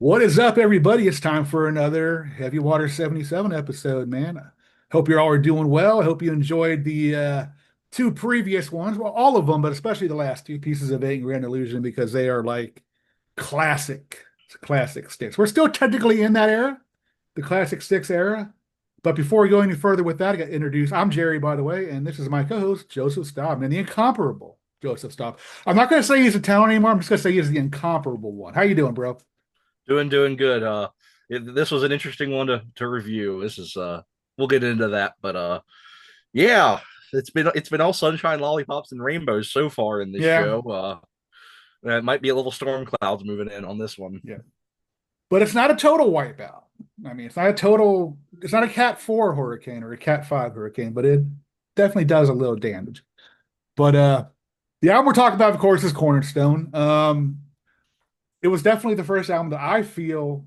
What is up, everybody? It's time for another Heavy Water 77 episode, man. Hope you're all doing well. I hope you enjoyed the two previous ones. Well, all of them, but especially the last two pieces of Eight Grand Illusion because they are like classic, classic Styx. We're still technically in that era, the classic Styx era. But before we go any further with that, I got to introduce. I'm Jerry, by the way, and this is my co-host, Joseph Staub, and the incomparable Joseph Staub. I'm not going to say he's a talent anymore. I'm just going to say he's the incomparable one. How you doing, bro? Doing good. This was an interesting one to review. This is we'll get into that, but yeah, it's been all sunshine, lollipops, and rainbows so far in this Yeah. show. It might be a little storm clouds moving in on this one. Yeah. But it's not a total wipeout. I mean, it's not a Cat 4 hurricane or a Cat 5 hurricane, but it definitely does a little damage. But the album we're talking about, of course, is Cornerstone. It was definitely the first album that I feel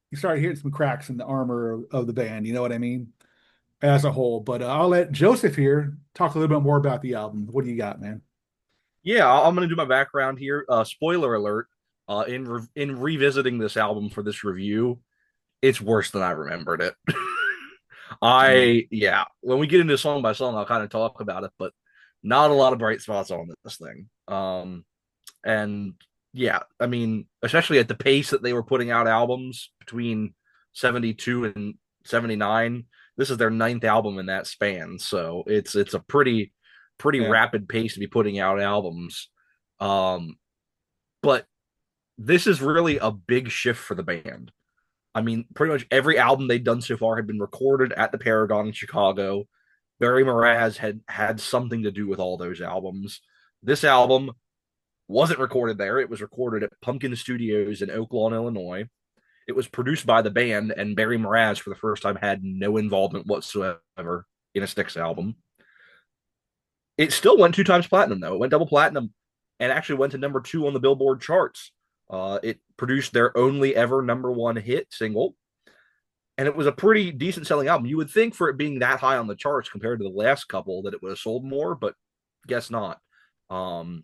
you started hearing some cracks in the armor of the band, you know what I mean? As a whole. But I'll let Joseph here talk a little bit more about the album. What do you got, man? Yeah, I'm gonna do my background here. Spoiler alert. In revisiting this album for this review, it's worse than I remembered it. Yeah. When we get into song by song, I'll kind of talk about it, but not a lot of bright spots on this thing. And yeah, I mean, especially at the pace that they were putting out albums between 72 and 79, this is their ninth album in that span. So it's a pretty Yeah. rapid pace to be putting out albums. Um, but this is really a big shift for the band. I mean, pretty much every album they'd done so far had been recorded at the Paragon in Chicago. Barry Mraz had something to do with all those albums. This album wasn't recorded there. It was recorded at Pumpkin Studios in Oak Lawn, Illinois. It was produced by the band, and Barry Mraz, for the first time, had no involvement whatsoever in a Styx album. It still went two times platinum, though. It went double platinum and actually went to number two on the Billboard charts. It produced their only ever number one hit single, and it was a pretty decent selling album. You would think for it being that high on the charts compared to the last couple that it would have sold more, but guess not. Um,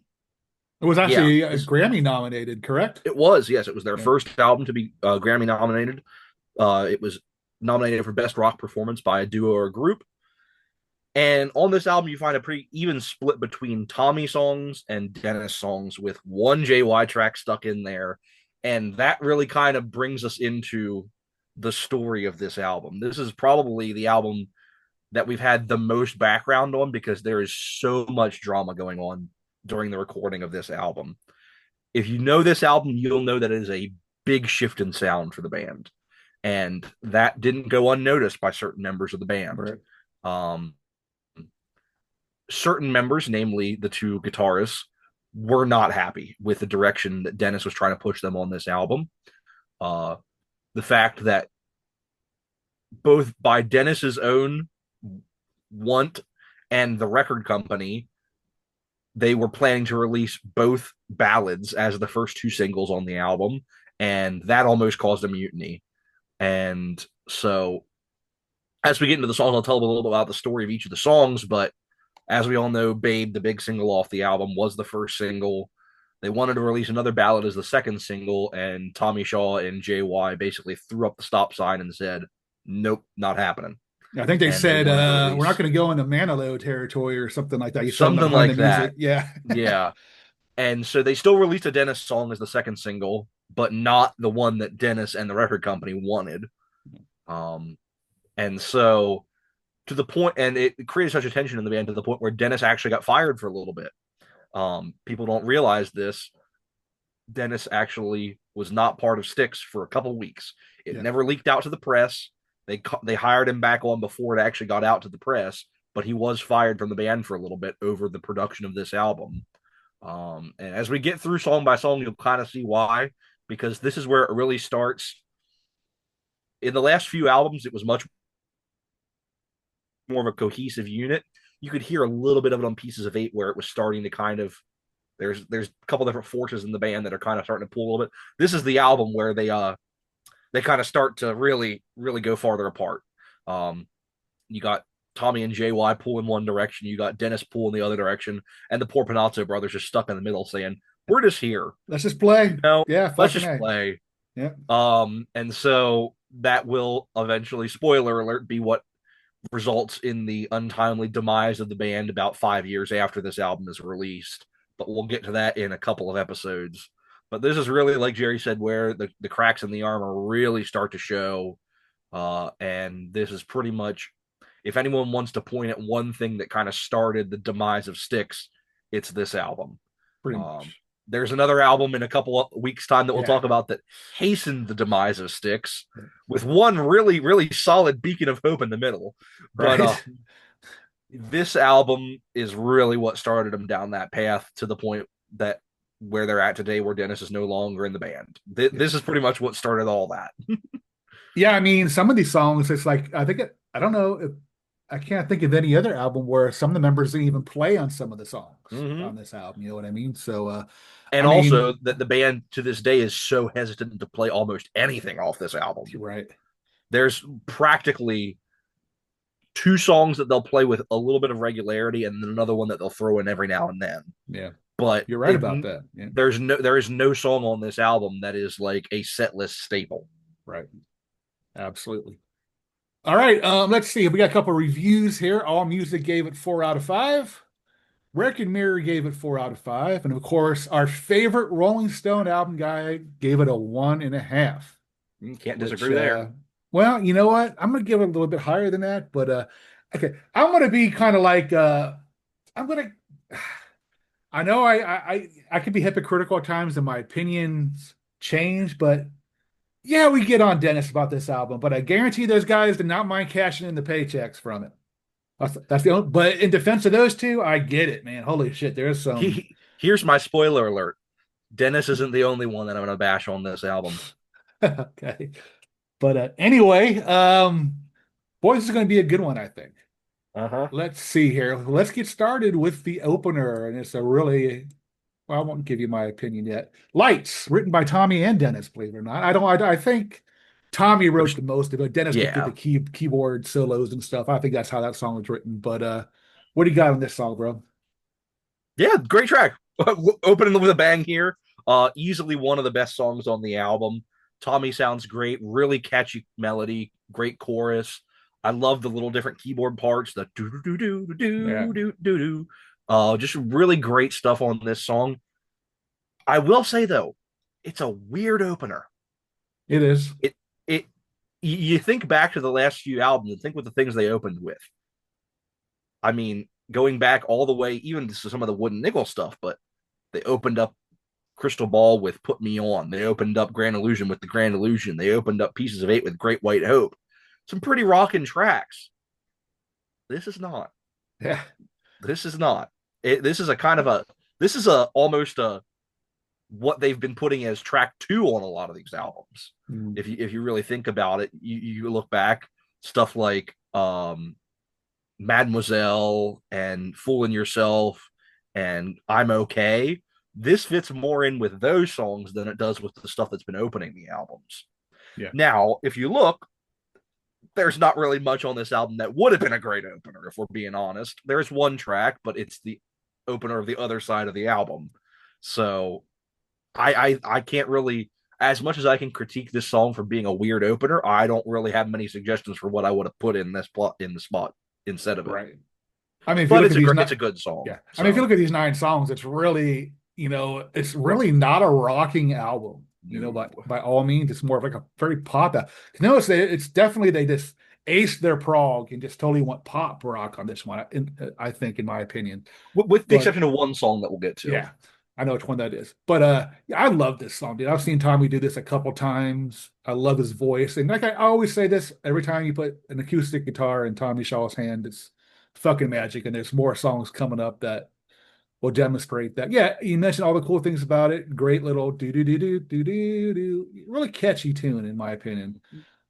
It was yeah, actually this, Grammy nominated, correct? it was. Yes, it was their Yeah. first album to be Grammy nominated. It was nominated for Best Rock Performance by a duo or a group. And on this album, you find a pretty even split between Tommy songs and Dennis songs, with one JY track stuck in there. And that really kind of brings us into the story of this album. This is probably the album that we've had the most background on because there is so much drama going on during the recording of this album. If you know this album, you'll know that it is a big shift in sound for the band. And that didn't go unnoticed by certain members of the band. Right. Um, Certain members, namely the two guitarists, were not happy with the direction that Dennis was trying to push them on this album. Uh, the fact that both by Dennis's own want and the record company, they were planning to release both ballads as the first two singles on the album, and that almost caused a mutiny. And so, as we get into the songs, I'll tell a little bit about the story of each of the songs. But as we all know, Babe, the big single off the album, was the first single. They wanted to release another ballad as the second single, and Tommy Shaw and JY basically threw up the stop sign and said, "Nope, not happening." I think they And they said wanted to we're not release going to go into Manilow territory or something like that. You told them to something run the like that. music. Yeah. Yeah. And so they still released a Dennis song as the second single, but not the one that Dennis and the record company wanted. Um, and so to the point, and it created such a tension in the band to the point where Dennis actually got fired for a little bit. People don't realize this. Dennis actually was not part of Styx for a couple weeks. It Yeah. never leaked out to the press. They hired him back on before it actually got out to the press, but he was fired from the band for a little bit over the production of this album. And as we get through song by song, you'll kind of see why, because this is where it really starts. In the last few albums, it was much more of a cohesive unit. You could hear a little bit of it on Pieces of Eight, where it was starting to kind of there's a couple different forces in the band that are kind of starting to pull a little bit. This is the album where they kind of start to really go farther apart. You got Tommy and JY pull in one direction, you got Dennis pull in the other direction, and the poor Panazzo brothers just stuck in the middle saying, "We're just here, Let's just play. you know, Yeah. let's Fucking just A. play." Yeah, And so that will eventually, spoiler alert, be what results in the untimely demise of the band about 5 years after this album is released. But we'll get to that in a couple of episodes. But this is really, like Jerry said, where the cracks in the armor really start to show. And this is pretty much, if anyone wants to point at one thing that kind of started the demise of Styx, it's this album. pretty Um, much. there's another album in a couple of weeks' time that we'll Yeah, talk about that hastened the demise of Styx with one really, really solid beacon of hope in the middle. But right. this album is really what started them down that path to the point that where they're at today, where Dennis is no longer in the band. Yeah. This is pretty much what started all that. Yeah, I mean, some of these songs, it's like I don't know if I can't think of any other album where some of the members didn't even play on some of the songs Mm-hmm. on this album. You know what I mean? So, I And also mean, that the band to this day is so hesitant to play almost anything off this album. you're right. There's practically two songs that they'll play with a little bit of regularity, and then another one that they'll throw in every now and then. Yeah, But you're right about that. Yeah, there is no song on this album that is like a set list staple. right. Absolutely. All right. Let's see. We got a couple reviews here. All Music gave it 4 out of 5. Wreck and Mirror gave it 4 out of 5. And of course, our favorite Rolling Stone album guy gave it a 1.5. Can't Which disagree there. well, you know what, I'm gonna give it a little bit higher than that, but okay, I'm gonna be kind of like I'm gonna I know I can be hypocritical at times and my opinions change, but yeah, we get on Dennis about this album, but I guarantee those guys did not mind cashing in the paychecks from it. That's the only, but in defense of those two, I get it, man. Holy shit, there's some. Here's my spoiler alert. Dennis isn't the only one that I'm going to bash on this album. Okay, but anyway, boys, this is going to be a good one, I think. Uh huh. Let's see here. Let's get started with the opener. And it's a really, well, I won't give you my opinion yet. Lights, written by Tommy and Dennis, believe it or not. I think Tommy wrote Which, the most of it. Dennis did the yeah, keyboard solos and stuff. I think that's how that song was written. But what do you got on this song, bro? yeah, great track. Opening with a bang here. Easily one of the best songs on the album. Tommy sounds great. Really catchy melody. Great chorus. I love the little different keyboard parts. The do do do do Yeah, do do do do. Just really great stuff on this song. I will say though, it's a weird opener. it is. It it you think back to the last few albums and think what the things they opened with. I mean, going back all the way even to some of the Wooden Nickel stuff, but they opened up Crystal Ball with Put Me On. They opened up Grand Illusion with The Grand Illusion. They opened up Pieces of Eight with Great White Hope. Some pretty rocking tracks. This is not. Yeah. This is not. This is a kind of a. This is a almost a what they've been putting as track two on a lot of these albums. Mm, If you really think about it, you look back stuff like Mademoiselle and Fooling Yourself and I'm Okay. This fits more in with those songs than it does with the stuff that's been opening the albums. yeah. Now, if you look, there's not really much on this album that would have been a great opener, if we're being honest. There's one track, but it's the opener of the other side of the album. So I can't really, as much as I can critique this song for being a weird opener, I don't really have many suggestions for what I would have put in this plot in the spot instead of it. Right. I mean, if you But look at these, it's not a good song. yeah. I mean, if you So look at these 9 songs, it's really, it's really not a rocking album. no. By all means, it's more of like a very pop. Notice it's definitely they just aced their prog and just totally went pop rock on this one. I think, in my opinion. With the But exception of one song that we'll get to. yeah, I know which one that is. But yeah, I love this song, dude. I've seen Tommy do this a couple times. I love his voice, and like I always say this every time you put an acoustic guitar in Tommy Shaw's hand, it's fucking magic. And there's more songs coming up that will demonstrate that. Yeah, you mentioned all the cool things about it. Great little do do do do do do do. Really catchy tune, in my opinion.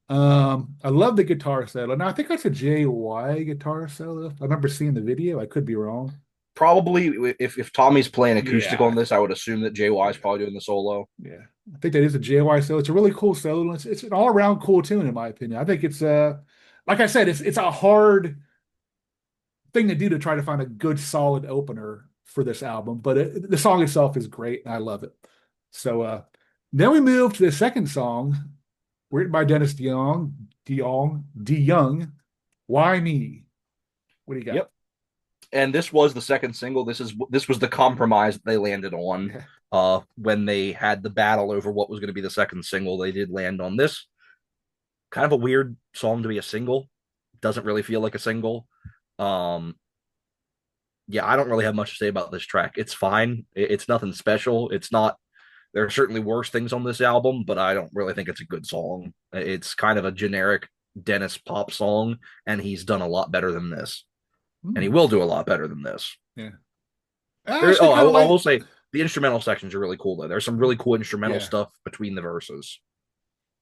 I love the guitar solo. Now I think that's a JY guitar solo. I remember seeing the video. I could be wrong. Probably if Tommy's playing acoustic on Yeah, this, I would assume that JY is yeah, probably doing the solo. yeah. I think that is a JY solo. It's a really cool solo. It's an all around cool tune, in my opinion. I think it's like I said, it's a hard thing to do to try to find a good solid opener for this album, but the song itself is great and I love it. So Then we move to the second song, written by Dennis DeYoung. Why Me? What do you got? Yep. And this was the second single. This was the compromise they landed on when they had the battle over what was going to be the second single. They did land on this. Kind of a weird song to be a single. Doesn't really feel like a single. Um, yeah, I don't really have much to say about this track. It's fine. It's nothing special. It's not. There are certainly worse things on this album, but I don't really think it's a good song. It's kind of a generic Dennis pop song, and he's done a lot better than this, and he Hmm. will do a lot better than this. Yeah. I There, actually kind of I like, will say the instrumental sections are really cool though. There's some really cool instrumental yeah. stuff between the verses.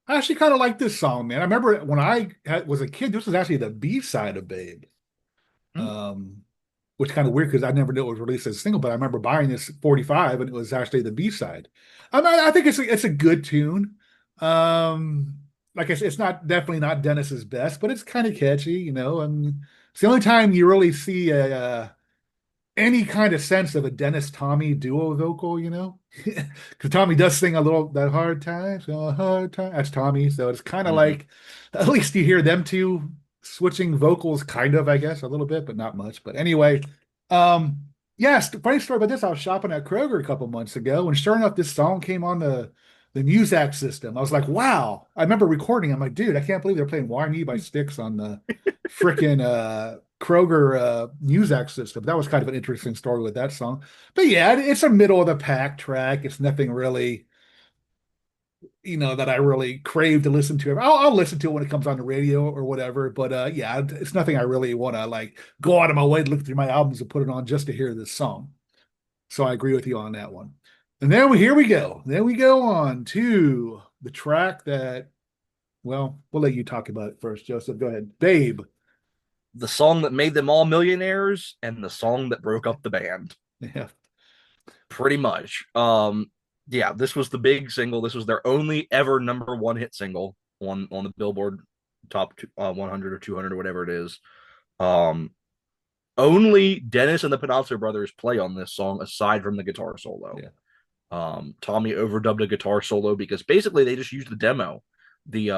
I actually kind of like this song, man. I remember when was a kid, this was actually the B side of Babe. Mm, Um, which kind of weird because I never knew it was released as a single, but I remember buying this 45 and it was actually the B side. I mean, I think it's a good tune. Um, like I said, it's not definitely not Dennis's best, but it's kind of catchy, you know. And it's the only time you really see any kind of sense of a Dennis Tommy duo vocal, you know, because Tommy does sing a little that hard times, a hard time. That's Tommy, so it's kind of hmm like at least you hear them two switching vocals, kind of, I guess, a little bit, but not much. But anyway, um, yes, funny story about this. I was shopping at Kroger a couple months ago, and sure enough, this song came on the Muzak system. I was like, wow! I remember recording. I'm like, dude, I can't believe they're playing "Why Me" by Styx on the freaking Kroger Muzak system. That was kind of an interesting story with that song. But yeah, it's a middle of the pack track. It's nothing really, that I really crave to listen to. I'll listen to it when it comes on the radio or whatever. But yeah, it's nothing I really want to like go out of my way to look through my albums and put it on just to hear this song. So I agree with you on that one. And then here we go. Then we go on to the track that, well, we'll let you talk about it first, Joseph. Go ahead. Babe. The song that made them all millionaires and the song that broke up the band, Yeah. pretty much. Yeah, this was the big single. This was their only ever number one hit single on the Billboard top 100 or 200 or whatever it is. Um, Only Dennis and the Panazzo brothers play on this song aside from the guitar solo. Yeah. Tommy overdubbed a guitar solo because basically they just used the demo. They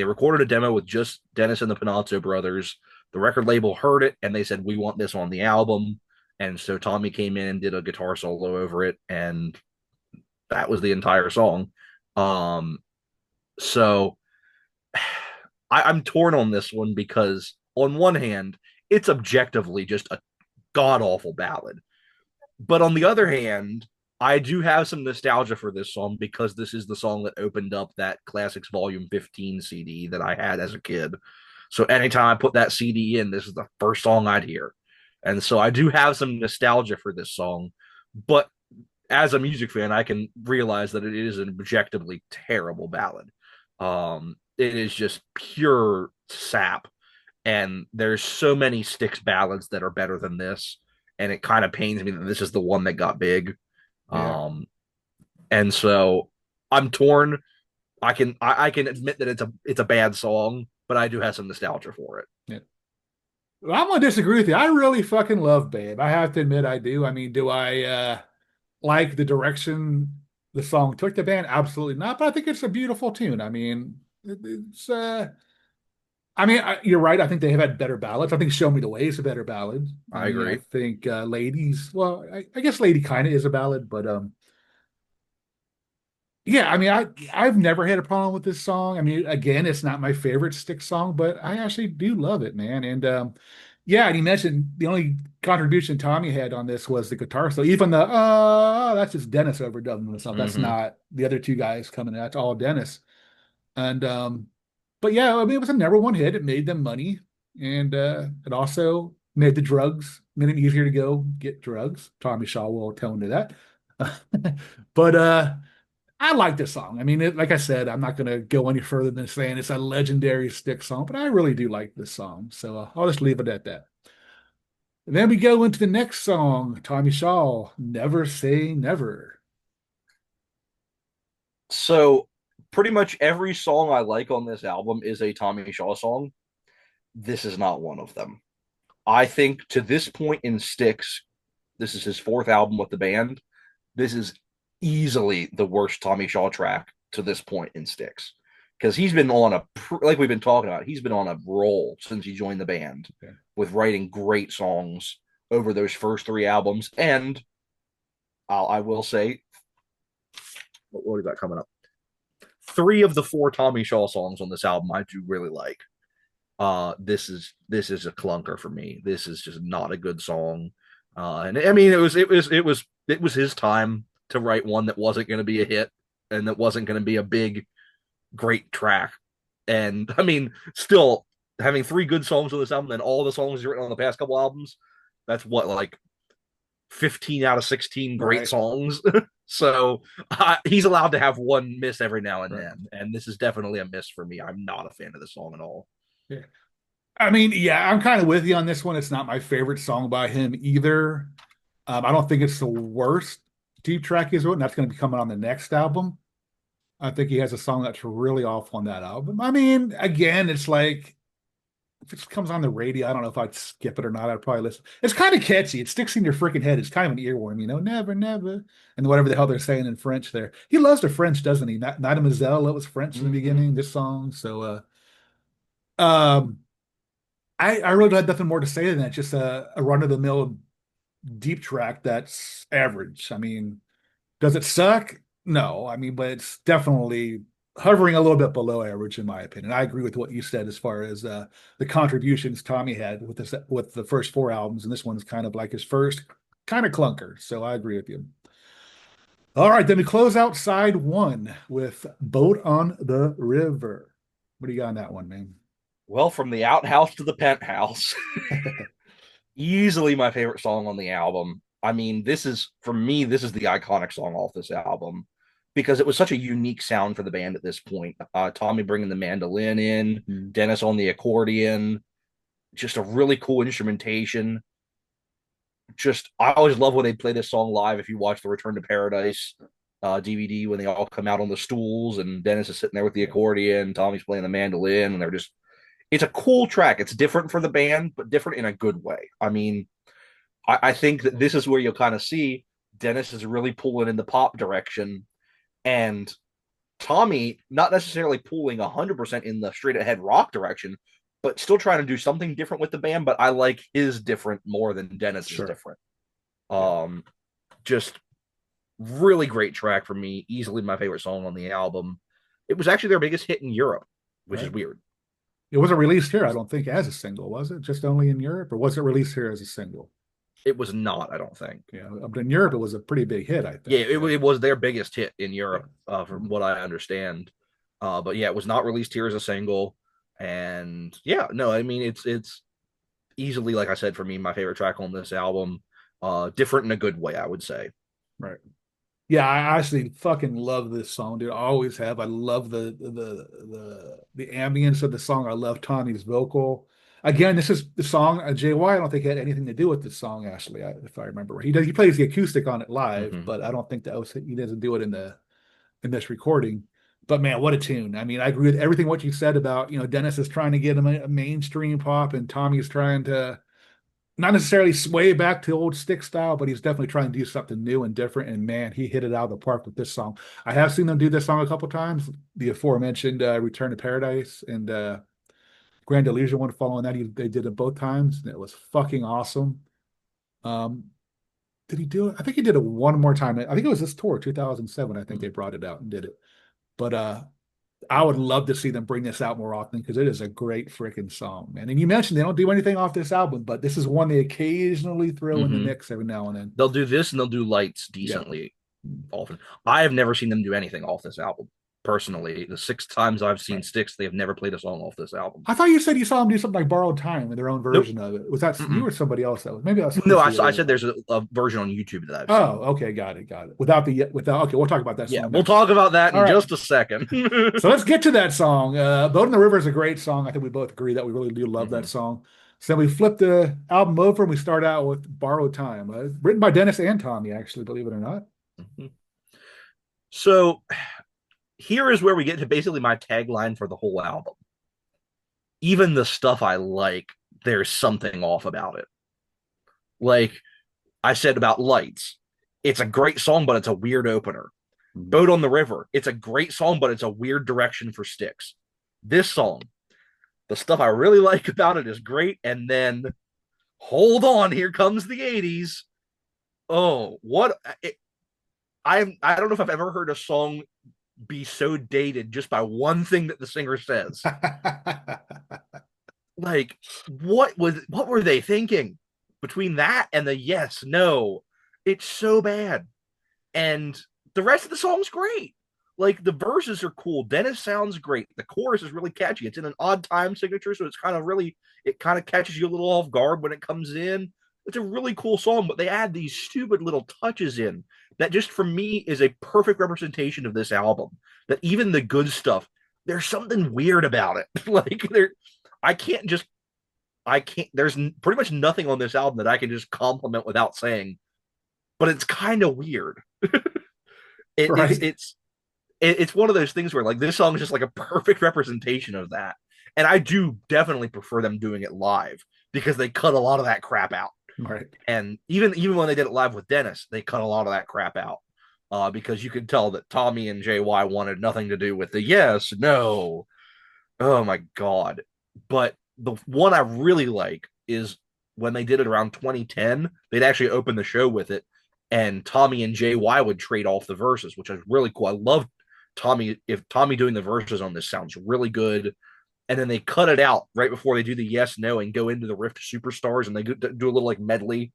recorded a demo with just Dennis and the Panazzo brothers. The record label heard it and they said we want this on the album. And so Tommy came in and did a guitar solo over it, and that was the entire song. Um, so I'm torn on this one because on one hand, it's objectively just a god awful ballad. But on the other hand, I do have some nostalgia for this song because this is the song that opened up that Classics Volume 15 CD that I had as a kid. So anytime I put that CD in, this is the first song I'd hear. And so I do have some nostalgia for this song. But as a music fan, I can realize that it is an objectively terrible ballad. It is just pure sap, and there's so many Styx ballads that are better than this, and it kind of pains me that this is the one that got big. Yeah. Um, and so I'm torn. I can admit that it's a bad song, but I do have some nostalgia for it. Yeah. Well, I'm gonna disagree with you. I really fucking love Babe. I have to admit I do. I mean, do I like the direction the song took the band? Absolutely not. But I think it's a beautiful tune. I mean, it's you're right. I think they have had better ballads. I think Show Me the Way is a better ballad. I I mean, I agree. think Ladies, well, I guess Lady kind of is a ballad, but yeah, I mean, I've never had a problem with this song. I mean, again, it's not my favorite Styx song, but I actually do love it, man. And yeah, and you mentioned the only contribution Tommy had on this was the guitar. So even the that's just Dennis overdubbing himself. That's Mm-hmm. not the other two guys coming. That's all Dennis. And but yeah, I mean, it was a number one hit. It made them money, and it also made it easier to go get drugs. Tommy Shaw will tell him to that. But I like this song. I mean, like I said, I'm not going to go any further than saying it's a legendary Stick song, but I really do like this song. So I'll just leave it at that. And then we go into the next song, Tommy Shaw, Never Say Never. So pretty much every song I like on this album is a Tommy Shaw song. This is not one of them. I think to this point in Styx, this is his fourth album with the band. This is easily the worst Tommy Shaw track to this point in Styx, because he's been on a like we've been talking about. He's been on a roll since he joined the band Okay. with writing great songs over those first three albums. And I will say, what is that coming up? Three of the four Tommy Shaw songs on this album I do really like. This is a clunker for me. This is just not a good song. And I mean, it was his time to write one that wasn't going to be a hit and that wasn't going to be a big great track. And I mean, still having three good songs on this album and all the songs he's written on the past couple albums, that's what, like 15 out of 16 great Right. songs. So he's allowed to have one miss every now and Right. then. And this is definitely a miss for me. I'm not a fan of this song at all. Yeah. I mean, yeah, I'm kind of with you on this one. It's not my favorite song by him either. I don't think it's the worst deep track he's written. That's going to be coming on the next album. I think he has a song that's really off on that album. I mean, again, it's like if it comes on the radio, I don't know if I'd skip it or not. I'd probably listen. It's kind of catchy. It sticks in your freaking head. It's kind of an earworm, never, never, and whatever the hell they're saying in French there. He loves the French, doesn't he? Not Mademoiselle, it was French in the Mm-hmm. beginning, this song. So, um, I really had nothing more to say than that. Just a run-of-the-mill deep track that's average. I mean, does it suck? No. I mean, but it's definitely hovering a little bit below average in my opinion. I agree with what you said as far as the contributions Tommy had with the first four albums, and this one's kind of like his first kind of clunker. So I agree with you. All right, then we close out side one with Boat on the River. What do you got on that one, man? Well, from the outhouse to the penthouse, easily my favorite song on the album. I mean, this is for me, this is the iconic song off this album because it was such a unique sound for the band at this point. Tommy bringing the mandolin in, Mm. Dennis on the accordion, just a really cool instrumentation. Just I always love when they play this song live. If you watch the Return to Paradise DVD, when they all come out on the stools and Dennis is sitting there with the accordion, Tommy's playing the mandolin, and they're just it's a cool track. It's different for the band, but different in a good way. I mean, I think that this is where you'll kind of see Dennis is really pulling in the pop direction, and Tommy not necessarily pulling 100% in the straight ahead rock direction, but still trying to do something different with the band. But I like his different more than Dennis is Sure. different. Yeah. Um, just really great track for me. Easily my favorite song on the album. It was actually their biggest hit in Europe, which is Right. weird. It wasn't released here, I don't think, as a single, was it? Just only in Europe, or was it released here as a single? It was not, I don't think. Yeah, but in Europe, it was a pretty big hit, I Yeah, think. it, Yeah, it was their biggest hit in yeah. Europe, from Mhm. what I understand. But yeah, it was not released here as a single. And yeah, no, I mean it's easily, like I said, for me, my favorite track on this album. Different in a good way, I would say. Right. Yeah, I actually fucking love this song, dude. I always have. I love the ambience of the song. I love Tommy's vocal. Again, this is the song JY. I don't think had anything to do with this song, actually, if I remember right. He plays the acoustic on it live, Mm-hmm. but I don't think he doesn't do it in this recording. But man, what a tune! I mean, I agree with everything what you said about Dennis is trying to get him a mainstream pop, and Tommy's trying to not necessarily sway back to old stick style, but he's definitely trying to do something new and different. And man, he hit it out of the park with this song. I have seen them do this song a couple times. The aforementioned Return to Paradise and Grand Illusion one following that. They did it both times, and it was fucking awesome. Um, did he do it? I think he did it one more time. I think it was this tour, 2007. I think they brought it out and did it. But I would love to see them bring this out more often because it is a great freaking song, man. And you mentioned they don't do anything off this album, but this is one they occasionally throw in the Mm-hmm. mix every now and then. They'll do this and they'll do lights Yeah. decently often. I have never seen them do anything off this album. Personally, the six times I've seen Right. Styx, they have never played a song off this album. I thought you said you saw them do something like Borrowed Time in their own Nope. version of it. Was that you Mm-mm. or somebody else that was? Maybe that was No, I, Chrissy I or said there's a version on YouTube that I've oh, seen. okay, got it. Without okay, we'll talk about that Yeah, song we'll next. talk about that All in right. just a second. So let's get to that song. Boat in the River is a great song. I think we both agree that we really do love that Mm-hmm. song. So then we flip the album over and we start out with Borrowed Time, written by Dennis and Tommy, actually, believe it or not. Mm-hmm. So here is where we get to basically my tagline for the whole album. Even the stuff I like, there's something off about it. Like I said about lights. It's a great song, but it's a weird opener. Mhm. Boat on the River. It's a great song, but it's a weird direction for Styx. This song, the stuff I really like about it is great. And then hold on, here comes the 80s. Oh, what it, I don't know if I've ever heard a song be so dated just by one thing that the singer says. Like, what were they thinking between that and the yes, no? It's so bad. And the rest of the song's great. Like the verses are cool. Dennis sounds great. The chorus is really catchy. It's in an odd time signature, so it kind of catches you a little off guard when it comes in. It's a really cool song, but they add these stupid little touches in that just for me is a perfect representation of this album. That even the good stuff, there's something weird about it. Like there, I can't just I can't. There's pretty much nothing on this album that I can just compliment without saying, but it's kind of weird. it, it's Right. it's it's one of those things where like this song is just like a perfect representation of that. And I do definitely prefer them doing it live because they cut a lot of that crap out. Right. And even when they did it live with Dennis, they cut a lot of that crap out. Because you could tell that Tommy and JY wanted nothing to do with the yes, no. Oh my god. But the one I really like is when they did it around 2010, they'd actually open the show with it, and Tommy and JY would trade off the verses, which is really cool. I love Tommy. If Tommy doing the verses on this sounds really good, and then they cut it out right before they do the yes no and go into the Rift Superstars, and they do a little like medley,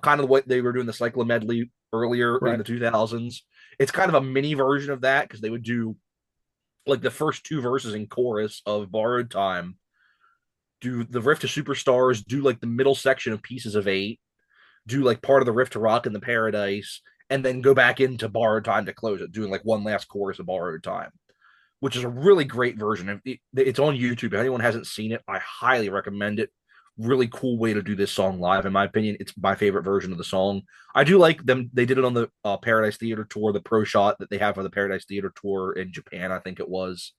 kind of what they were doing the cycle of medley earlier in Right. the 2000s. It's kind of a mini version of that because they would do like the first two verses in chorus of Borrowed Time, do the Rift to Superstars, do like the middle section of Pieces of Eight, do like part of the Rift to Rock in the Paradise, and then go back into Borrowed Time to close it, doing like one last chorus of Borrowed Time, which is a really great version. It's on YouTube. If anyone hasn't seen it, I highly recommend it. Really cool way to do this song live, in my opinion. It's my favorite version of the song. I do like them. They did it on the Paradise Theater tour, the pro shot that they have for the Paradise Theater tour in Japan. I think it was.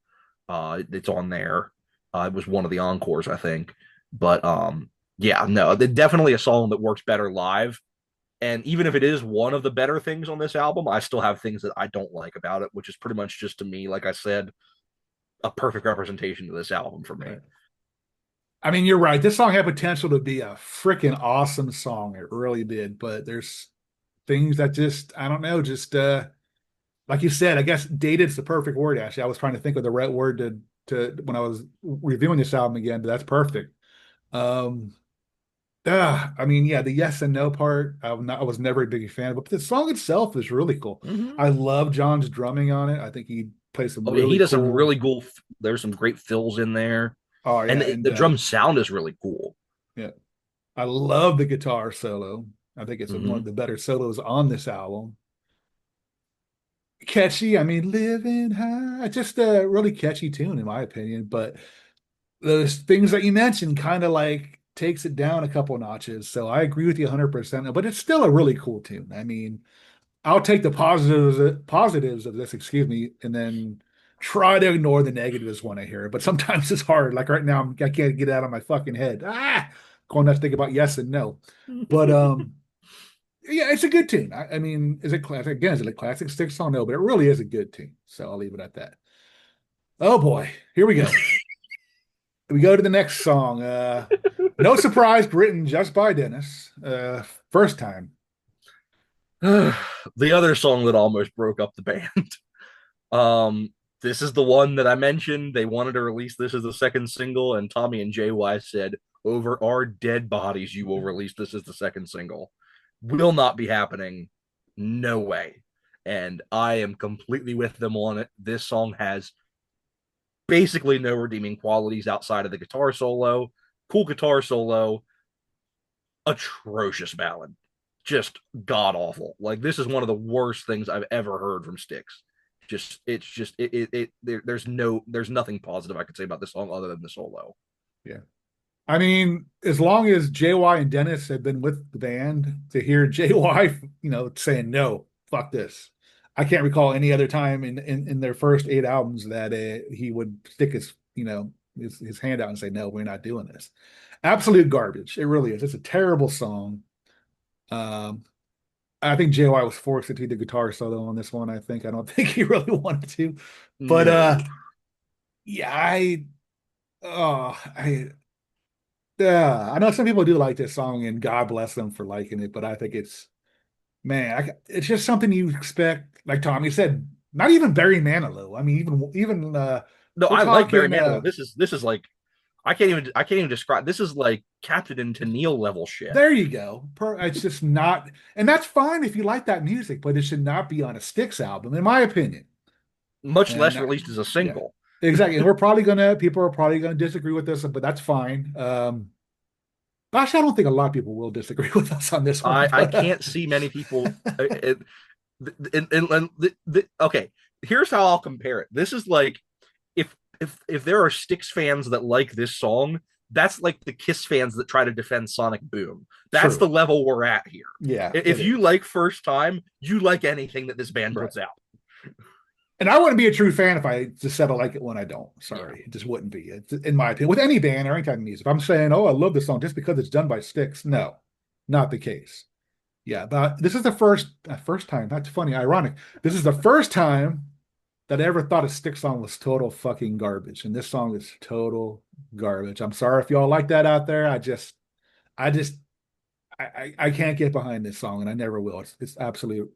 It's on there. It was one of the encores, I think. But yeah, no, definitely a song that works better live. And even if it is one of the better things on this album, I still have things that I don't like about it, which is pretty much just to me, like I said, a perfect representation of this album for me. Right. I mean, you're right. This song had potential to be a freaking awesome song. It really did. But there's things that just, I don't know, just like you said, I guess dated's the perfect word, actually. I was trying to think of the right word to when I was reviewing this album again, but that's perfect. Um I mean, yeah, the yes and no part, I was never a big fan of, but the song itself is really cool. Mm-hmm. I love John's drumming on it. I think he plays some Oh yeah, he really does some cool. really cool. There's some great fills in there, Oh and yeah, and the drum sound is really cool. yeah, I love the guitar solo. I think it's one Mm-hmm. of the better solos on this album. Catchy, I mean, living high, just a really catchy tune in my opinion. But those things that you mentioned kind of like takes it down a couple notches. So I agree with you 100%, but it's still a really cool tune. I mean, I'll take the positives of this, excuse me, and then try to ignore the negatives when I hear it. But sometimes it's hard. Like right now, I can't get it out of my fucking head. Going to think about yes and no. But yeah, it's a good tune. I mean, is it classic? Again, is it a classic Styx song? No, but it really is a good tune. So I'll leave it at that. Oh boy, here we go. We go to the next song. No surprise, written just by Dennis. First time. The other song that almost broke up the band. Um, this is the one that I mentioned. They wanted to release this as the second single, and Tommy and JY said, "Over our dead bodies, you will release this as the second single." Will not be happening. No way. And I am completely with them on it. This song has basically no redeeming qualities outside of the guitar solo. Cool guitar solo, atrocious ballad, just god awful. Like this is one of the worst things I've ever heard from Styx. There's nothing positive I could say about this song other than the solo. Yeah. I mean, as long as JY and Dennis have been with the band, to hear JY, saying no, fuck this. I can't recall any other time in their first 8 albums that he would stick his hand out and say, no, we're not doing this. Absolute garbage. It really is. It's a terrible song. Um, I think JY was forced to do the guitar solo on this one. I don't think he really wanted to, but No. yeah, I yeah, I know some people do like this song, and God bless them for liking it, but I think it's man, it's just something you expect. Like Tommy said, not even Barry Manilow. I mean, even No, we're I like Barry talking Manilow. This is like I can't even describe. This is like Captain and Tennille level shit. there you go. It's just not, and that's fine if you like that music, but it should not be on a Styx album, in my opinion. Much And less released as a yeah, single. exactly. And people are probably gonna disagree with us, but that's fine. Actually, I don't think a lot of people will disagree with us on this one, I but can't see many people. Okay, here's how I'll compare it. This is like if there are Styx fans that like this song, that's like the Kiss fans that try to defend Sonic Boom. That's the true. level we're at here. Yeah, it If you is. like First Time, you like anything that this band Right. puts out. And I wouldn't be a true fan if I just said I like it when I don't. Yeah. Sorry, it just wouldn't be. It's, in my opinion, with any band or any type of music. If I'm saying, "Oh, I love this song," just because it's done by Styx, no, not the case. Yeah, but this is the first time. That's funny, ironic. This is the first time that I ever thought a Styx song was total fucking garbage, and this song is total garbage. I'm sorry if y'all like that out there. I just, I can't get behind this song, and I never will. It's absolute,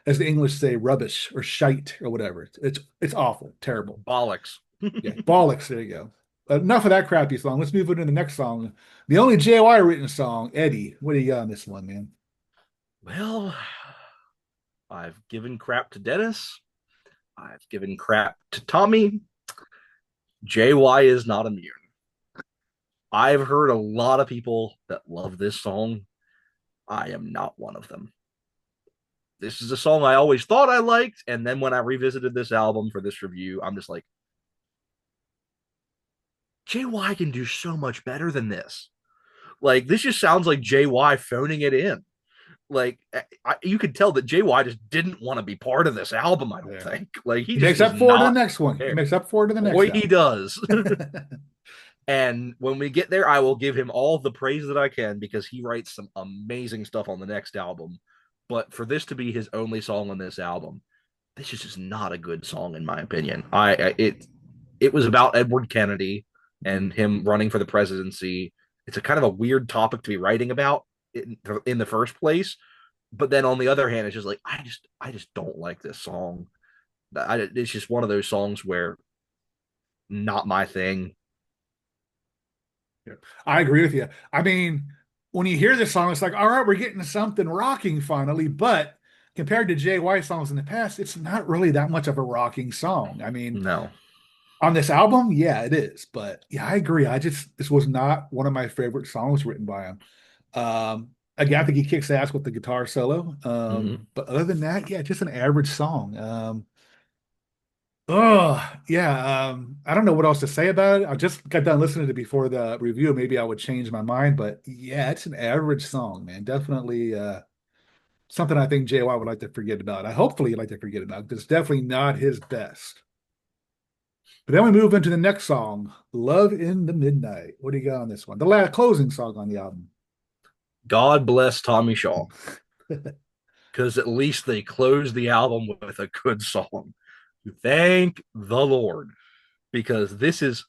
as the English say, rubbish or shite or whatever. It's awful, terrible. Bollocks. Yeah, bollocks. There you go. Enough of that crappy song. Let's move on to the next song. The only JY written song, Eddie. What do you got on this one, man? Well, I've given crap to Dennis. I've given crap to Tommy. JY is not immune. I've heard a lot of people that love this song. I am not one of them. This is a song I always thought I liked, and then when I revisited this album for this review, I'm just like, JY can do so much better than this. Like, this just sounds like JY phoning it in. Like, you could tell that JY just didn't want to be part of this album, I don't Yeah. think. Like, he He just makes does up for it in the not next one. He care. makes up for it in the next Boy, he album. does. And when we get there, I will give him all the praise that I can because he writes some amazing stuff on the next album. But for this to be his only song on this album, this is just not a good song in my opinion. It was about Edward Kennedy and him running for the presidency. It's a kind of a weird topic to be writing about in the first place. But then on the other hand, it's just like I just don't like this song. It's just one of those songs where not my thing. Yeah. I agree with you. I mean, when you hear this song, it's like, all right, we're getting to something rocking finally. But compared to JY songs in the past, it's not really that much of a rocking song. I mean, No. on this album, yeah, it is. But yeah, I agree. This was not one of my favorite songs written by him. Again, I think he kicks ass with the guitar solo. Mm-hmm. But other than that, yeah, just an average song. Oh, yeah. I don't know what else to say about it. I just got done listening to it before the review. Maybe I would change my mind, but yeah, it's an average song, man. Definitely something I think JY would like to forget about. I hopefully he'd like to forget about. It's definitely not his best. But then we move into the next song, Love in the Midnight. What do you got on this one? The last closing song on the album. God bless Tommy Shaw because at least they closed the album with a good song. Thank the Lord. Because this is,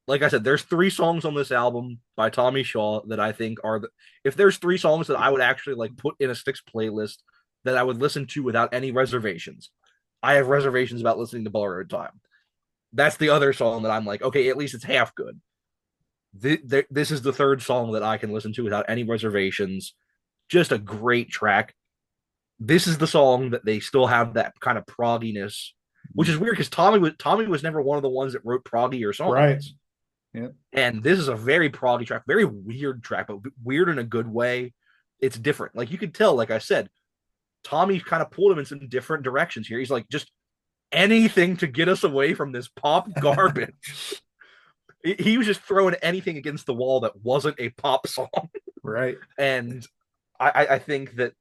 like I said, there's three songs on this album by Tommy Shaw that I think are if there's three songs that I would actually like put in a Styx playlist that I would listen to without any reservations. I have reservations about listening to Borrowed Time. That's the other song that I'm like, okay, at least it's half good. This is the third song that I can listen to without any reservations. Just a great track. This is the song that they still have that kind of progginess, which is weird because Tommy was never one of the ones that wrote proggier Right. songs. Yeah. And this is a very proggy track, very weird track, but weird in a good way. It's different. Like you could tell, like I said, Tommy kind of pulled him in some different directions here. He's like, just anything to get us away from this pop garbage. He was just throwing anything against the wall that wasn't a pop song. Right. And I think that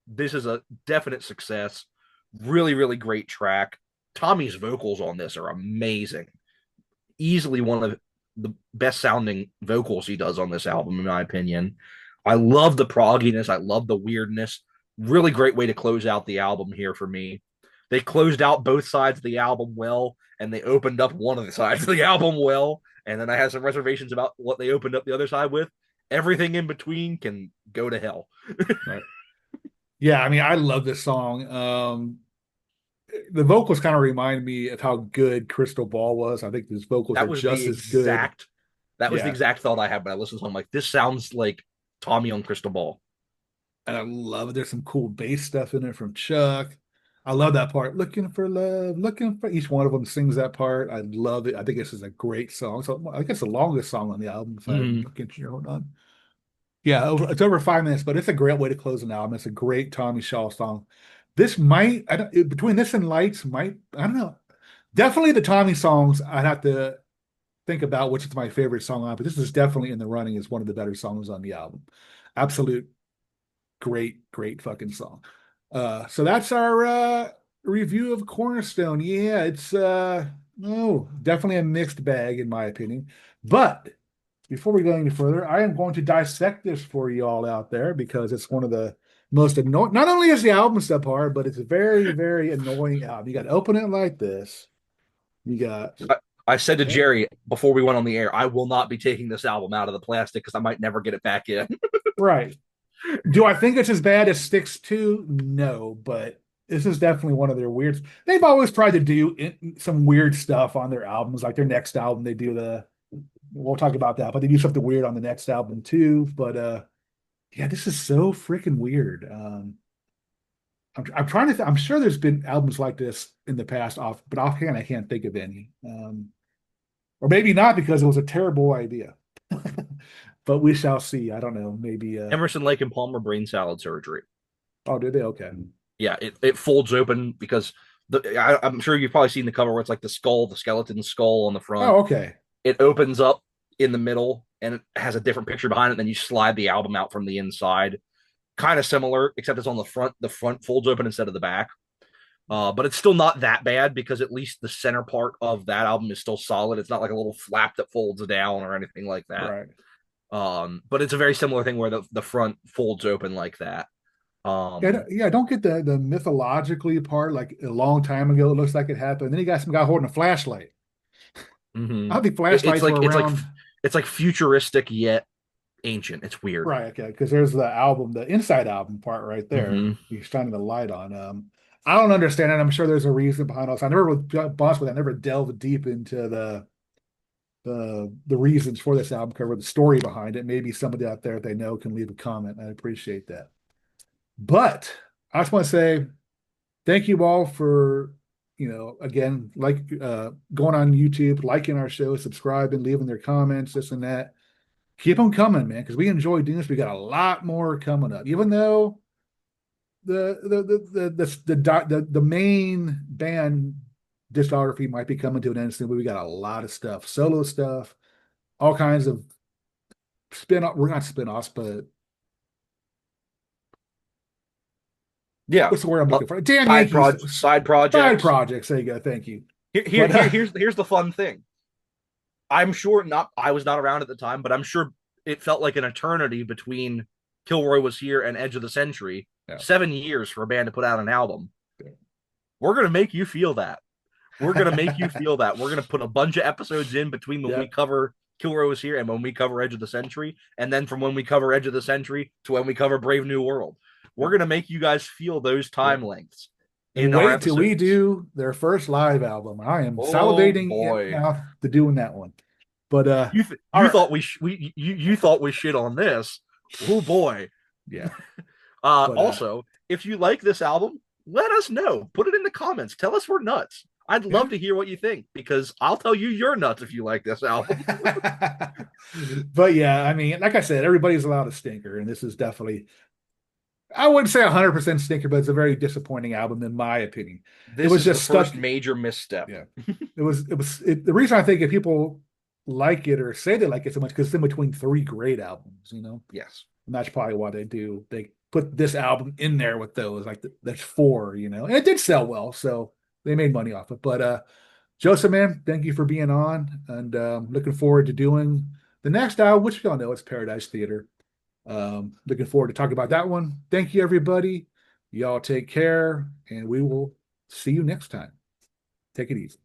this is a definite success. Really, really great track. Tommy's vocals on this are amazing. Easily one of the best sounding vocals he does on this album, in my opinion. I love the progginess. I love the weirdness. Really great way to close out the album here for me. They closed out both sides of the album well, and they opened up one of the sides of the album well. And then I had some reservations about what they opened up the other side with. Everything in between can go to hell. Right. Yeah, I mean, I love this song. The vocals kind of remind me of how good Crystal Ball was. I think his vocals That are was the just as good. exact that was the Yeah. exact thought I had when I listened to him. Like, this sounds like Tommy on Crystal Ball. And I love it. There's some cool bass stuff in it from Chuck. I love that part. Looking for love, looking for each one of them sings that part. I love it. I think this is a great song. So I think it's the longest song on the album, if I'm Mm-hmm. looking here. Hold on. Yeah, it's over 5 minutes, but it's a great way to close an album. It's a great Tommy Shaw song. This might, I don't, between this and Lights, might, I don't know. Definitely the Tommy songs, I'd have to think about which is my favorite song on, but this is definitely in the running as one of the better songs on the album. Absolute great fucking song. So that's our review of Cornerstone. Yeah, it's no, definitely a mixed bag in my opinion. But before we go any further, I am going to dissect this for you all out there because it's one of the most annoying. Not only is the album subpar, but it's a very annoying album. You got to open it like this. You got I said to Jerry before we went on the air, I will not be taking this album out of the plastic because I might never get it back in. right. Do I think it's as bad as Styx 2? No, but this is definitely one of their weird. They've always tried to do some weird stuff on their albums. Like their next album, they do the. We'll talk about that, but they do something weird on the next album too. But yeah, this is so freaking weird. I'm trying to. I'm sure there's been albums like this in the past, but offhand I can't think of any. Or maybe not because it was a terrible idea. But we shall see. I don't know. Maybe. Emerson, Lake, and Palmer brain salad surgery. Oh, did they? Okay. Yeah, it folds open because I'm sure you've probably seen the cover where it's like the skull, the skeleton skull on the front. Oh, okay. It opens up in the middle and it has a different picture behind it. Then you slide the album out from the inside. Kind of similar, except it's on the front. The front folds open instead of the back. But it's still not that bad because at least the center part of that album is still solid. It's not like a little flap that folds down or anything like that. Right. But it's a very similar thing where the front folds open like that. Yeah, Um, yeah, I don't get the mythologically part. Like a long time ago, it looks like it happened. Then you got some guy holding a flashlight. I mhm. think It's flashlights were like around. it's like futuristic yet ancient. It's weird. Right, okay, because there's the album, the inside album part right there. Hmm. He's shining the light on. I don't understand it. I'm sure there's a reason behind all this. I never was boss with. I never delved deep into the reasons for this album cover, the story behind it. Maybe somebody out there if they know can leave a comment. I appreciate that. But I just want to say thank you all for, again, like going on YouTube, liking our show, subscribing, leaving their comments, this and that. Keep them coming, man, because we enjoy doing this. We got a lot more coming up, even though the main band discography might be coming to an end soon, but we got a lot of stuff, solo stuff, all kinds of spin off. We're not spin offs, but Yeah. what's the word I'm Uh, looking for? Damn Yankees, side side projects. projects. There you go. Thank you. Here, But here, here's the fun thing. I'm sure not. I was not around at the time, but I'm sure it felt like an eternity between Kilroy Was Here and Edge of the Century. yeah. 7 years for a band to put out an album. We're gonna make you feel that. We're gonna make you feel that. We're gonna put a bunch of episodes in between when we Yep. cover Kilroy Was Here and when we cover Edge of the Century, and then from when we cover Edge of the Century to when we cover Brave New World. We're gonna make you guys feel those Yep. time lengths And in our wait till we episodes. do their first live album. I am Oh salivating it boy. now to doing that one. But all You right. thought you thought we shit on this. Oh boy. Yeah. But Also, if you like this album, let us know. Put it in the comments. Tell us we're nuts. I'd yeah. love to hear what you think because I'll tell you you're nuts if you like this album. But yeah, I mean, like I said, everybody's allowed a stinker, and this is definitely, I wouldn't say 100% stinker, but it's a very disappointing album in my opinion. It This was is the just stuck. first major misstep. Yeah. The reason I think if people like it or say they like it so much because it's in between three great albums, Yes. and that's probably why they do. They put this album in there with those, like that's four, and it did sell well, so they made money off it. But Joseph, man, thank you for being on, and looking forward to doing the next album, which y'all know it's Paradise Theater. Looking forward to talking about that one. Thank you, everybody. Y'all take care, and we will see you next time. Take it easy.